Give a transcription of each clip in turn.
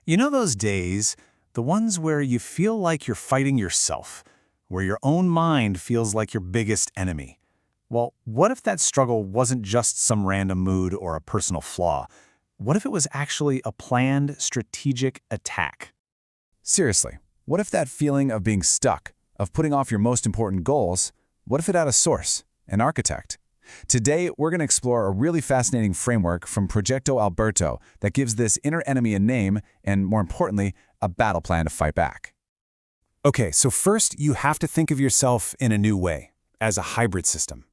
You know those days, the ones where you feel like you're fighting yourself, where your own mind feels like your biggest enemy? Well, what if that struggle wasn't just some random mood or a personal flaw? What if it was actually a planned, strategic attack? Seriously, what if that feeling of being stuck, of putting off your most important goals, what if it had a source, an architect? Today, we're going to explore a really fascinating framework from Progetto Alberto that gives this inner enemy a name and, more importantly, a battle plan to fight back. Okay, so first you have to think of yourself in a new way, as a hybrid system.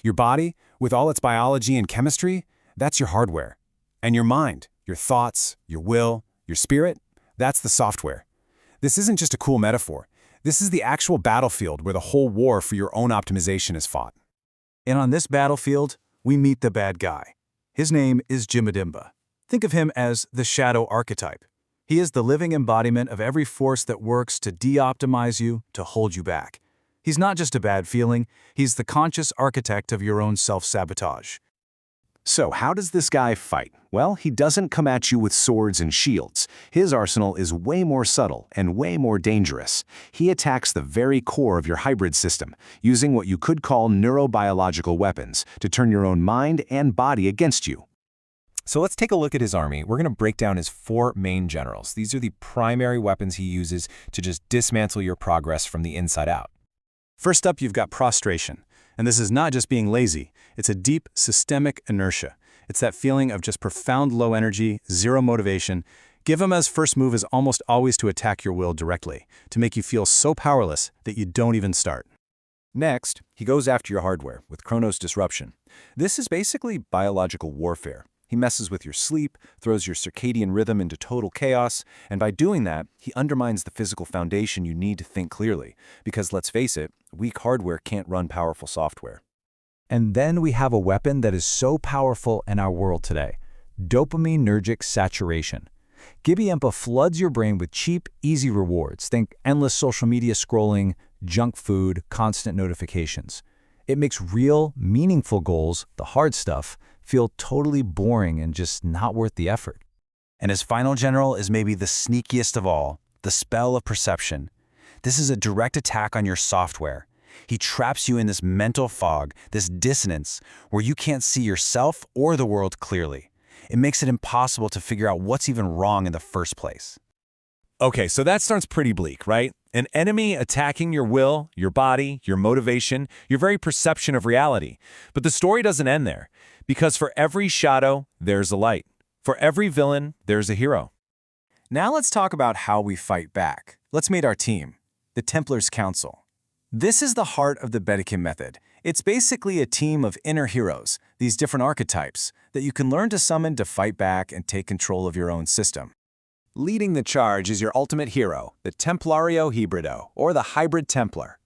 Your body, with all its biology and chemistry, that's your hardware. And your mind, your thoughts, your will, your spirit, that's the software. This isn't just a cool metaphor. This is the actual battlefield where the whole war for your own optimization is fought. And on this battlefield, we meet the bad guy. His name is Gibimba. Think of him as the shadow archetype. He is the living embodiment of every force that works to de-optimize you, to hold you back. He's not just a bad feeling, he's the conscious architect of your own self-sabotage. So how does this guy fight? Well, he doesn't come at you with swords and shields. His arsenal is way more subtle and way more dangerous. He attacks the very core of your hybrid system, using what you could call neurobiological weapons to turn your own mind and body against you. So let's take a look at his army. We're going to break down his 4 main generals. These are the primary weapons he uses to just dismantle your progress from the inside out. First up, you've got prostration. And this is not just being lazy, it's a deep, systemic inertia. It's that feeling of just profound low energy, zero motivation. Gibimba's first move is almost always to attack your will directly, to make you feel so powerless that you don't even start. Next, he goes after your hardware with Chronos disruption. This is basically biological warfare. He messes with your sleep, throws your circadian rhythm into total chaos, and by doing that, he undermines the physical foundation you need to think clearly. Because let's face it, weak hardware can't run powerful software. And then we have a weapon that is so powerful in our world today: dopaminergic saturation. Gibimba floods your brain with cheap, easy rewards. Think endless social media scrolling, junk food, constant notifications. It makes real, meaningful goals, the hard stuff, feel totally boring and just not worth the effort. And his final general is maybe the sneakiest of all, the spell of perception. This is a direct attack on your software. He traps you in this mental fog, this dissonance, where you can't see yourself or the world clearly. It makes it impossible to figure out what's even wrong in the first place. Okay, so that sounds pretty bleak, right? An enemy attacking your will, your body, your motivation, your very perception of reality. But the story doesn't end there, because for every shadow, there's a light. For every villain, there's a hero. Now let's talk about how we fight back. Let's meet our team, the Templars Council. This is the heart of the Bedekim method. It's basically a team of inner heroes, these different archetypes, that you can learn to summon to fight back and take control of your own system. Leading the charge is your ultimate hero, the Templario Hybrido, or the Hybrid Templar.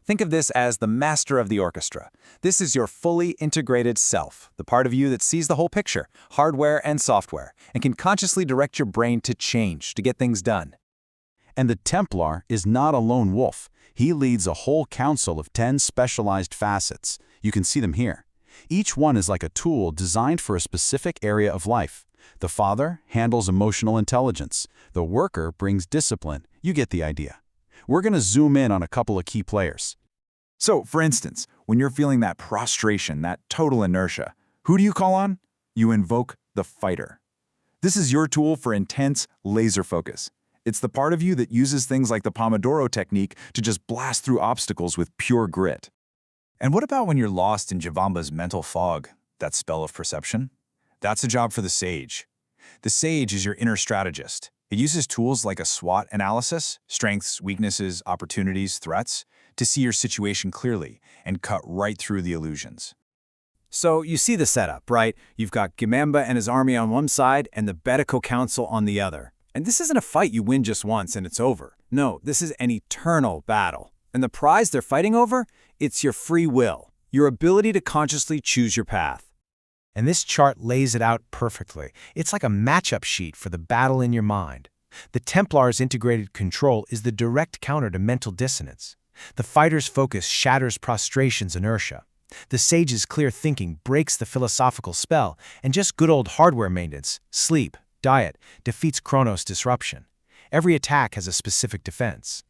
Think of this as the master of the orchestra. This is your fully integrated self, the part of you that sees the whole picture, hardware and software, and can consciously direct your brain to change, to get things done. And the Templar is not a lone wolf. He leads a whole council of 10 specialized facets. You can see them here. Each one is like a tool designed for a specific area of life. The father handles emotional intelligence. The worker brings discipline. You get the idea. We're going to zoom in on a couple of key players. So, for instance, when you're feeling that prostration, that total inertia, who do you call on? You invoke the fighter. This is your tool for intense laser focus. It's the part of you that uses things like the Pomodoro technique to just blast through obstacles with pure grit. And what about when you're lost in Gibimba's mental fog, that spell of perception? That's a job for the Sage. The Sage is your inner strategist. It uses tools like a SWOT analysis, strengths, weaknesses, opportunities, threats, to see your situation clearly and cut right through the illusions. So you see the setup, right? You've got Gibimba and his army on one side and the Bedeco Council on the other. And this isn't a fight you win just once and it's over. No, this is an eternal battle. And the prize they're fighting over? It's your free will, your ability to consciously choose your path. And this chart lays it out perfectly. It's like a matchup sheet for the battle in your mind. The Templar's integrated control is the direct counter to mental dissonance. The fighter's focus shatters prostration's inertia. The Sage's clear thinking breaks the philosophical spell, and just good old hardware maintenance, sleep, Diet defeats Chronos' disruption. Every attack has a specific defense.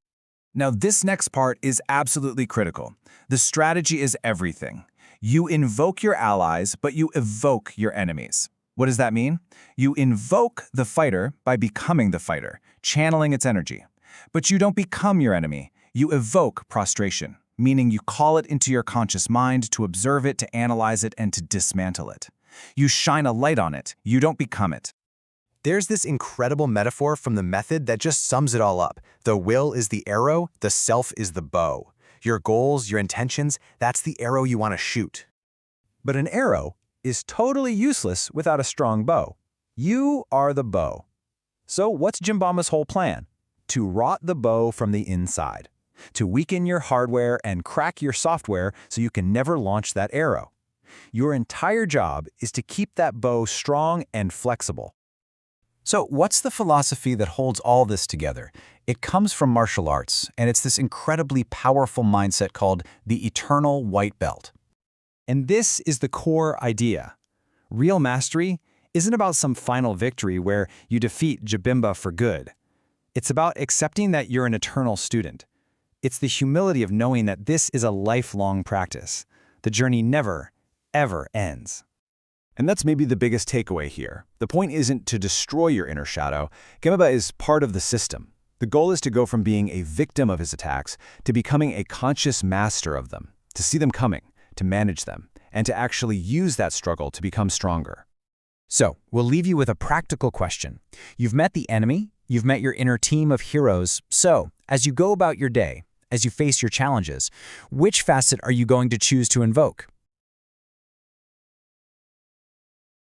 Now, this next part is absolutely critical. The strategy is everything. You invoke your allies, but you evoke your enemies. What does that mean? You invoke the fighter by becoming the fighter, channeling its energy. But you don't become your enemy. You evoke prostration, meaning you call it into your conscious mind to observe it, to analyze it, and to dismantle it. You shine a light on it. You don't become it. There's this incredible metaphor from the method that just sums it all up. The will is the arrow, the self is the bow. Your goals, your intentions, that's the arrow you want to shoot. But an arrow is totally useless without a strong bow. You are the bow. So what's Gibimba's whole plan? To rot the bow from the inside. To weaken your hardware and crack your software so you can never launch that arrow. Your entire job is to keep that bow strong and flexible. So what's the philosophy that holds all this together? It comes from martial arts, and it's this incredibly powerful mindset called the eternal white belt. And this is the core idea. Real mastery isn't about some final victory where you defeat Gibimba for good. It's about accepting that you're an eternal student. It's the humility of knowing that this is a lifelong practice. The journey never, ever ends. And that's maybe the biggest takeaway here. The point isn't to destroy your inner shadow. Gibimba is part of the system. The goal is to go from being a victim of his attacks to becoming a conscious master of them, to see them coming, to manage them, and to actually use that struggle to become stronger. So, we'll leave you with a practical question. You've met the enemy, you've met your inner team of heroes, so, as you go about your day, as you face your challenges, which facet are you going to choose to invoke?